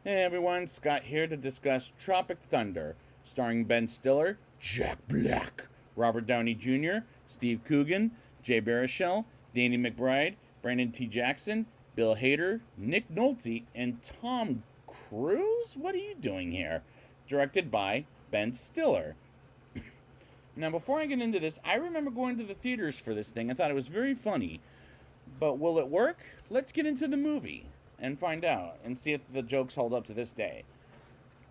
Hey everyone, Scott here to discuss Tropic Thunder, starring Ben Stiller, Jack Black, Robert Downey Jr., Steve Coogan, Jay Baruchel, Danny McBride, Brandon T. Jackson, Bill Hader, Nick Nolte, and Tom Cruise? What are you doing here? Directed by Ben Stiller. Now, before I get into this, I remember going to the theaters for this thing. I thought it was very funny. But will it work? Let's get into the movie and find out and see if the jokes hold up to this day.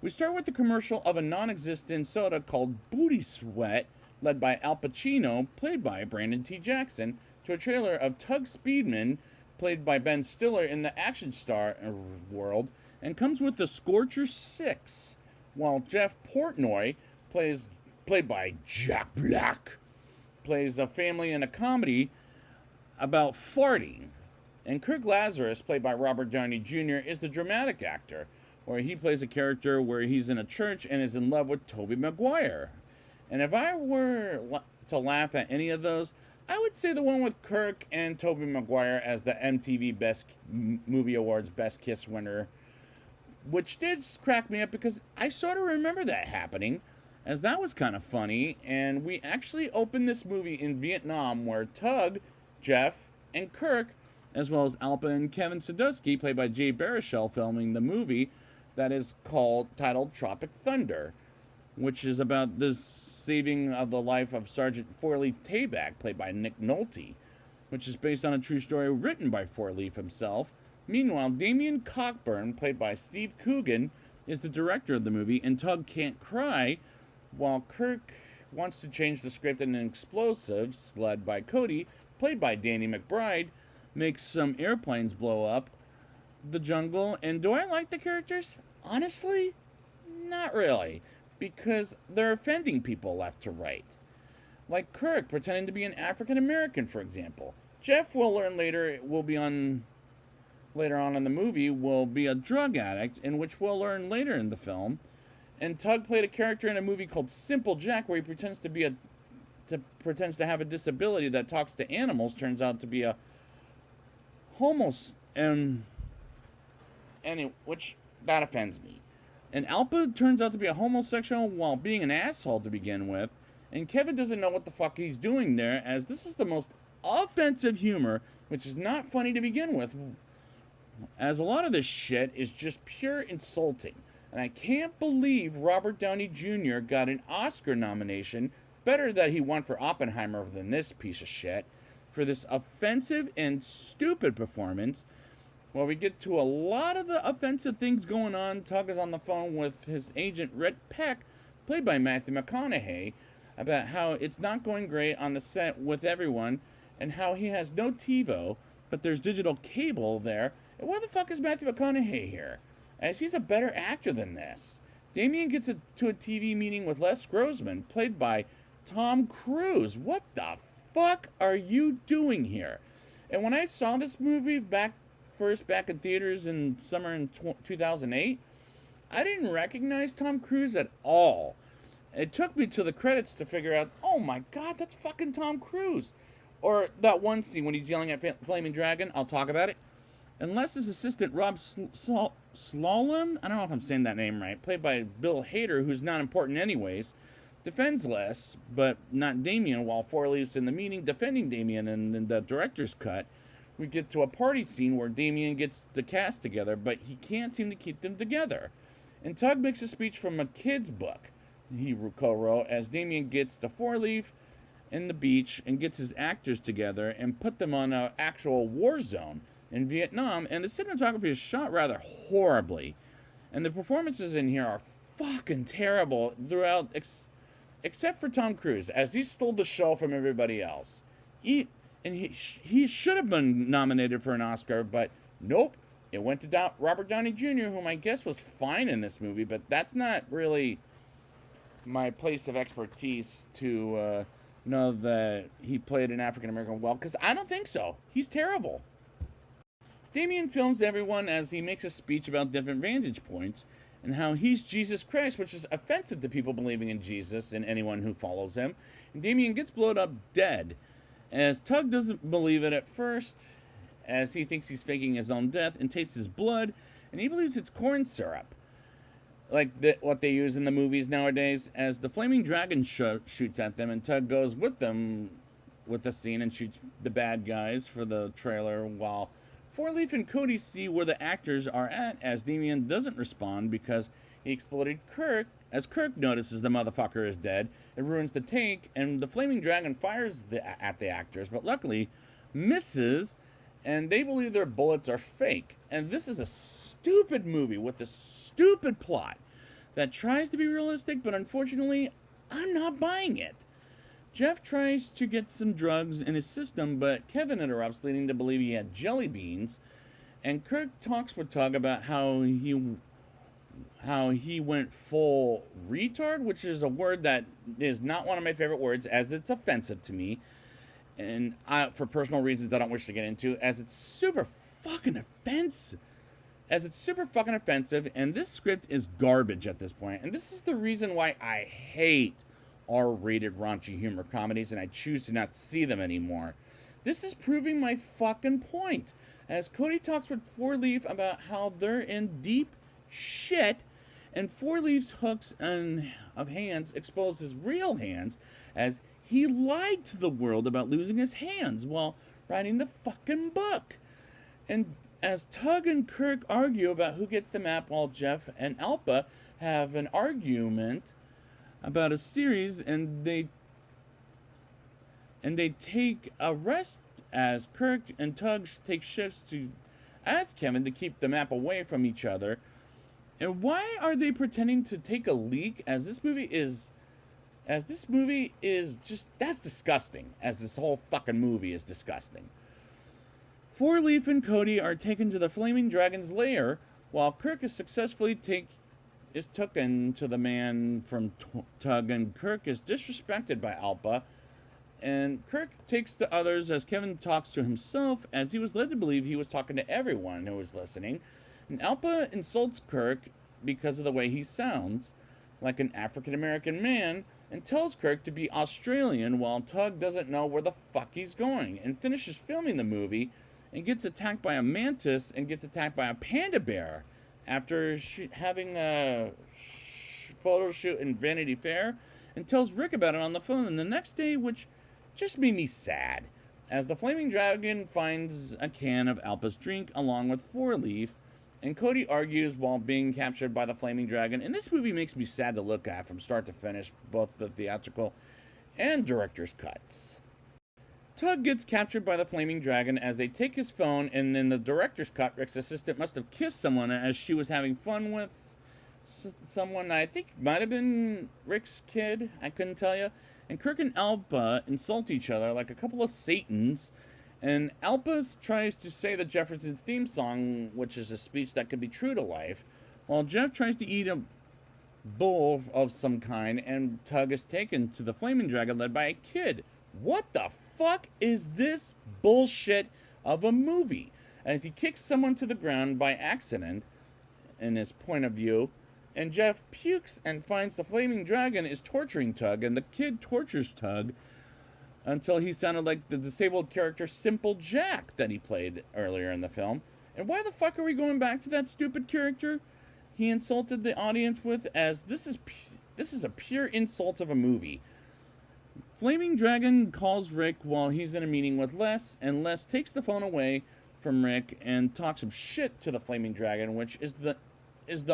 We start with the commercial of a non-existent soda called Booty Sweat, led by Al Pacino, played by Brandon T. Jackson, to a trailer of Tug Speedman, played by Ben Stiller in the action star world, and comes with the Scorcher 6, while Jeff Portnoy, played by Jack Black, plays a family in a comedy about farting. And Kirk Lazarus, played by Robert Downey Jr., is the dramatic actor, where he plays a character where he's in a church and is in love with Tobey Maguire. And if I were to laugh at any of those, I would say the one with Kirk and Tobey Maguire as the MTV Best Movie Awards Best Kiss winner, which did crack me up because I sort of remember that happening, as that was kind of funny. And we actually opened this movie in Vietnam, where Tug, Jeff, and Kirk, as well as Alpa and Kevin Sadusky, played by Jay Baruchel, filming the movie that is titled Tropic Thunder, which is about the saving of the life of Sergeant Four-Leaf Tabak, played by Nick Nolte, which is based on a true story written by Four-Leaf himself. Meanwhile, Damien Cockburn, played by Steve Coogan, is the director of the movie, and Tug can't cry, while Kirk wants to change the script, and explosives, led by Cody, played by Danny McBride, makes some airplanes blow up the jungle. And do I like the characters? Honestly, not really, because they're offending people left to right. Like Kirk pretending to be an African American, for example. Jeff, will learn later, later on in the movie, will be a drug addict, in which we'll learn later in the film. And Tug played a character in a movie called Simple Jack, where he pretends to have a disability that talks to animals, turns out to be a which that offends me. And Alpa turns out to be a homosexual while being an asshole to begin with, and Kevin doesn't know what the fuck he's doing there, as this is the most offensive humor, which is not funny to begin with, as a lot of this shit is just pure insulting. And I can't believe Robert Downey Jr. got an Oscar nomination, better that he won for Oppenheimer than this piece of shit, for this offensive and stupid performance. Well, we get to a lot of the offensive things going on. Tug is on the phone with his agent, Rhett Peck, played by Matthew McConaughey, about how it's not going great on the set with everyone, and how he has no TiVo, but there's digital cable there. And why the fuck is Matthew McConaughey here? As he's a better actor than this. Damien gets to a TV meeting with Les Grossman, played by Tom Cruise. What the fuck are you doing here? And when I saw this movie back in theaters in summer in 2008, I didn't recognize Tom Cruise at all. It took me to the credits to figure out, oh my god, that's fucking Tom Cruise. Or that one scene when he's yelling at Flaming Dragon, I'll talk about it. Unless his assistant Rob Slalom, I don't know if I'm saying that name right, played by Bill Hader, who's not important anyways, defends Les, but not Damien, while Four-Leaf's in the meeting defending Damien. And in the director's cut, we get to a party scene where Damien gets the cast together, but he can't seem to keep them together. And Tug makes a speech from a kid's book he co-wrote, as Damien gets to Four-Leaf in the beach and gets his actors together and put them on an actual war zone in Vietnam. And the cinematography is shot rather horribly, and the performances in here are fucking terrible throughout, except for Tom Cruise, as he stole the show from everybody else. He should have been nominated for an Oscar, but nope, it went to Robert Downey Jr., whom I guess was fine in this movie, but that's not really my place of expertise to know that he played an African American well, because I don't think so. He's terrible. Damien films everyone as he makes a speech about different vantage points and how he's Jesus Christ, which is offensive to people believing in Jesus and anyone who follows him. And Damien gets blown up dead, as Tug doesn't believe it at first, as he thinks he's faking his own death and tastes his blood and he believes it's corn syrup, like what they use in the movies nowadays. As the flaming dragon shoots at them, and Tug goes with them with the scene and shoots the bad guys for the trailer, while Four Leaf and Cody see where the actors are at, as Damien doesn't respond because he exploded Kirk. As Kirk notices the motherfucker is dead, it ruins the take, and the flaming dragon fires at the actors, but luckily misses, and they believe their bullets are fake. And this is a stupid movie with a stupid plot that tries to be realistic, but unfortunately, I'm not buying it. Jeff tries to get some drugs in his system, but Kevin interrupts, leading to believe he had jelly beans. And Kirk talks with Tug about how he went full retard, which is a word that is not one of my favorite words, as it's offensive to me. And for personal reasons I don't wish to get into, as it's super fucking offensive. And this script is garbage at this point. And this is the reason why I hate R-rated raunchy humor comedies, and I choose to not see them anymore. This is proving my fucking point, as Cody talks with Four Leaf about how they're in deep shit, and Four Leaf's hooks of hands expose his real hands, as he lied to the world about losing his hands while writing the fucking book. And as Tug and Kirk argue about who gets the map, while Jeff and Alpa have an argument about a series, and they take a rest, as Kirk and Tug take shifts to ask Kevin to keep the map away from each other. And why are they pretending to take a leak, as this movie is just, that's disgusting, as this whole fucking movie is disgusting. Four Leaf and Cody are taken to the Flaming Dragon's lair, while Kirk is successfully taken to the man from Tug, and Kirk is disrespected by Alpa. And Kirk takes the others, as Kevin talks to himself, as he was led to believe he was talking to everyone who was listening. And Alpa insults Kirk because of the way he sounds like an African-American man, and tells Kirk to be Australian, while Tug doesn't know where the fuck he's going, and finishes filming the movie and gets attacked by a mantis and gets attacked by a panda bear after having a photo shoot in Vanity Fair, and tells Rick about it on the phone. And the next day, which just made me sad, as the Flaming Dragon finds a can of Alpa's drink along with Four Leaf, and Cody argues while being captured by the Flaming Dragon. And this movie makes me sad to look at from start to finish, both the theatrical and director's cuts. Tug gets captured by the Flaming Dragon as they take his phone, and in the director's cut, Rick's assistant must have kissed someone as she was having fun with someone I think might have been Rick's kid. I couldn't tell you. And Kirk and Alpa insult each other like a couple of Satans. And Alpa tries to say the Jeffersons theme song, which is a speech that could be true to life, while Jeff tries to eat a bowl of some kind, and Tug is taken to the Flaming Dragon led by a kid. What the fuck is this bullshit of a movie? As he kicks someone to the ground by accident, in his point of view, and Jeff pukes and finds the Flaming Dragon is torturing Tug, and the kid tortures Tug until he sounded like the disabled character Simple Jack that he played earlier in the film. And why the fuck are we going back to that stupid character he insulted the audience with, as this is a pure insult of a movie. Flaming Dragon calls Rick while he's in a meeting with Les, and Les takes the phone away from Rick and talks some shit to the Flaming Dragon, which is the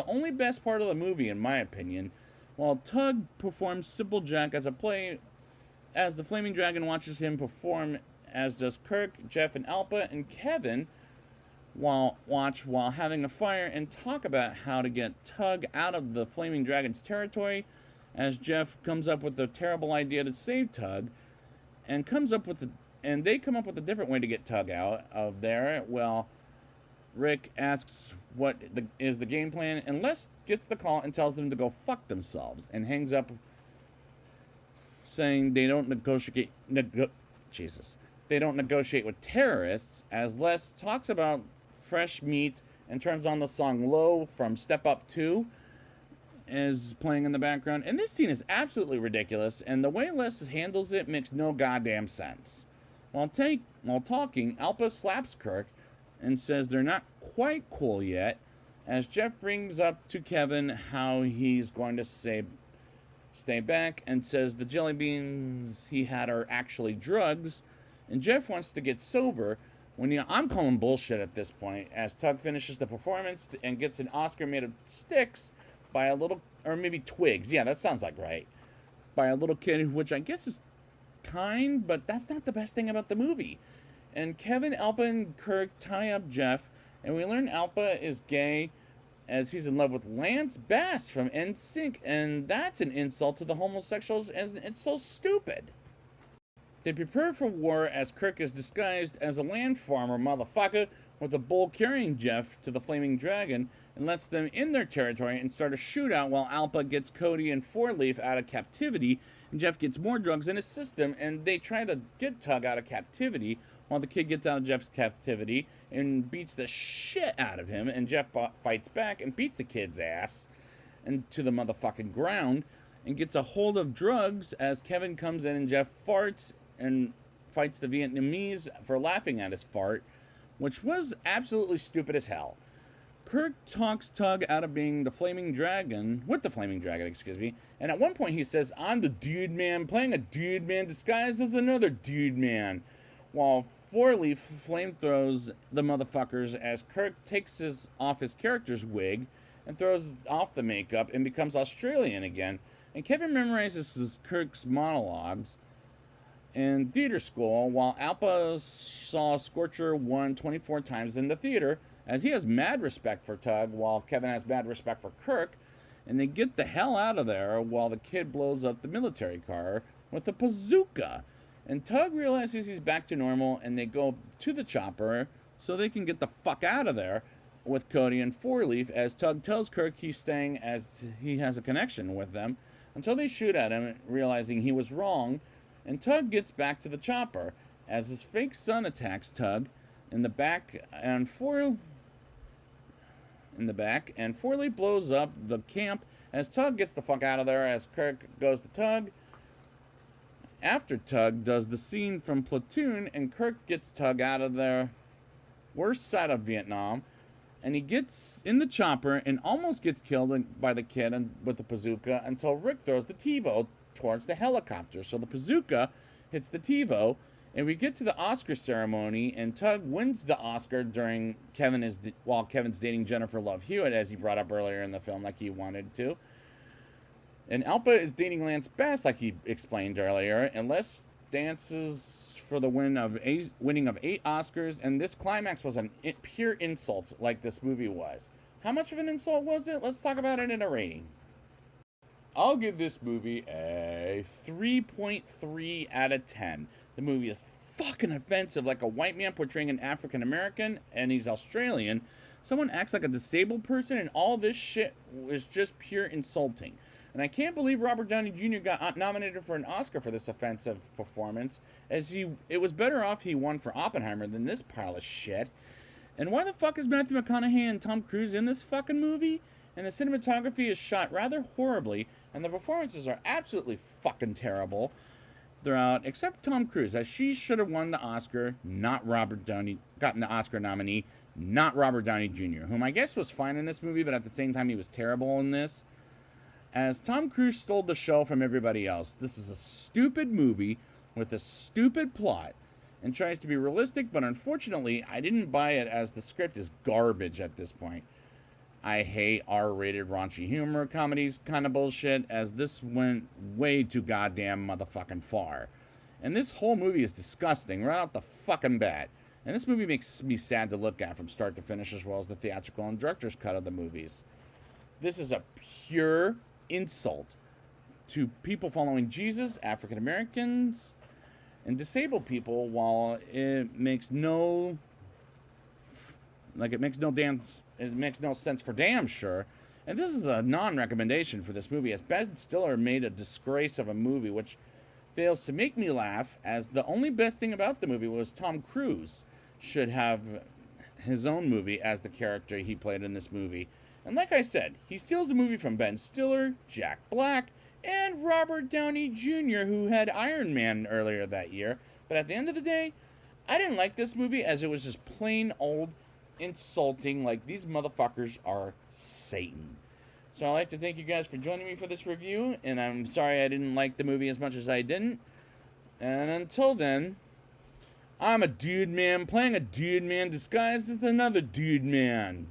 only best part of the movie, in my opinion, while Tug performs Simple Jack as a play, as the Flaming Dragon watches him perform, as does Kirk, Jeff, and Alpa, and Kevin while having a fire, and talk about how to get Tug out of the Flaming Dragon's territory, as Jeff comes up with a terrible idea to save Tug, and they come up with a different way to get Tug out of there. Well, Rick asks what is the game plan, and Les gets the call and tells them to go fuck themselves, and hangs up, saying they don't negotiate with terrorists, as Les talks about fresh meat and turns on the song Low from Step Up 2 is playing in the background. And this scene is absolutely ridiculous, and the way Les handles it makes no goddamn sense. While talking, Alpa slaps Kirk and says they're not quite cool yet, as Jeff brings up to Kevin how he's going to stay back and says the jelly beans he had are actually drugs, and Jeff wants to get sober. I'm calling bullshit at this point, as Tug finishes the performance and gets an Oscar made of sticks by a little, or maybe twigs. Yeah, that sounds like right. By a little kid, which I guess is kind, but that's not the best thing about the movie. And Kevin, Alpa, and Kirk tie up Jeff, and we learn Alpa is gay as he's in love with Lance Bass from NSYNC, and that's an insult to the homosexuals, and it's so stupid. They prepare for war as Kirk is disguised as a land farmer motherfucker with a bull carrying Jeff to the Flaming Dragon and lets them in their territory and start a shootout while Alpa gets Cody and Four Leaf out of captivity, and Jeff gets more drugs in his system, and they try to get Tug out of captivity while the kid gets out of Jeff's captivity and beats the shit out of him, and Jeff fights back and beats the kid's ass and to the motherfucking ground and gets a hold of drugs as Kevin comes in and Jeff farts and fights the Vietnamese for laughing at his fart, which was absolutely stupid as hell. Kirk talks Tug out of being the Flaming Dragon, and at one point he says, "I'm the dude man, playing a dude man disguised as another dude man," while Four Leaf flamethrows the motherfuckers as Kirk takes off his character's wig and throws off the makeup and becomes Australian again, and Kevin memorizes Kirk's monologues in theater school, while Alpa saw Scorcher 1 24 times in the theater, as he has mad respect for Tug, while Kevin has mad respect for Kirk, and they get the hell out of there while the kid blows up the military car with a bazooka. And Tug realizes he's back to normal, and they go to the chopper so they can get the fuck out of there with Cody and Four Leaf, as Tug tells Kirk he's staying as he has a connection with them, until they shoot at him, realizing he was wrong. And Tug gets back to the chopper as his fake son attacks Tug in the back, and Four Leaf blows up the camp as Tug gets the fuck out of there, as Kirk goes to Tug after Tug does the scene from Platoon, and Kirk gets Tug out of their worst side of Vietnam, and he gets in the chopper and almost gets killed by the kid with the bazooka until Rick throws the TiVo towards the helicopter. So the bazooka hits the TiVo, and we get to the Oscar ceremony, and Tug wins the Oscar while Kevin's dating Jennifer Love Hewitt, as he brought up earlier in the film, like he wanted to. And Alpa is dating Lance Bass, like he explained earlier, and Les dances for the winning of 8 Oscars, and this climax was a pure insult, like this movie was. How much of an insult was it? Let's talk about it in a rating. I'll give this movie a 3.3 out of 10. The movie is fucking offensive, like a white man portraying an African American, and he's Australian. Someone acts like a disabled person, and all this shit is just pure insulting. And I can't believe Robert Downey Jr. got nominated for an Oscar for this offensive performance, as it was better off he won for Oppenheimer than this pile of shit. And why the fuck is Matthew McConaughey and Tom Cruise in this fucking movie? And the cinematography is shot rather horribly, and the performances are absolutely fucking terrible throughout, except Tom Cruise, as she should have won the Oscar, gotten the Oscar nominee, not Robert Downey Jr., whom I guess was fine in this movie, but at the same time he was terrible in this, as Tom Cruise stole the show from everybody else. This is a stupid movie with a stupid plot and tries to be realistic, but unfortunately I didn't buy it, as the script is garbage at this point. I hate R-rated raunchy humor comedies kind of bullshit, as this went way too goddamn motherfucking far. And this whole movie is disgusting right out the fucking bat. And this movie makes me sad to look at from start to finish, as well as the theatrical and director's cut of the movies. This is a pure insult to people following Jesus, African Americans, and disabled people, while it makes no sense for damn sure. And this is a non-recommendation for this movie, as Ben Stiller made a disgrace of a movie which fails to make me laugh, as the only best thing about the movie was Tom Cruise should have his own movie as the character he played in this movie. And like I said, he steals the movie from Ben Stiller, Jack Black, and Robert Downey Jr., who had Iron Man earlier that year. But at the end of the day, I didn't like this movie, as it was just plain old insulting, like these motherfuckers are Satan. So I'd like to thank you guys for joining me for this review, and I'm sorry I didn't like the movie as much as I didn't. And until then, I'm a dude man playing a dude man disguised as another dude man.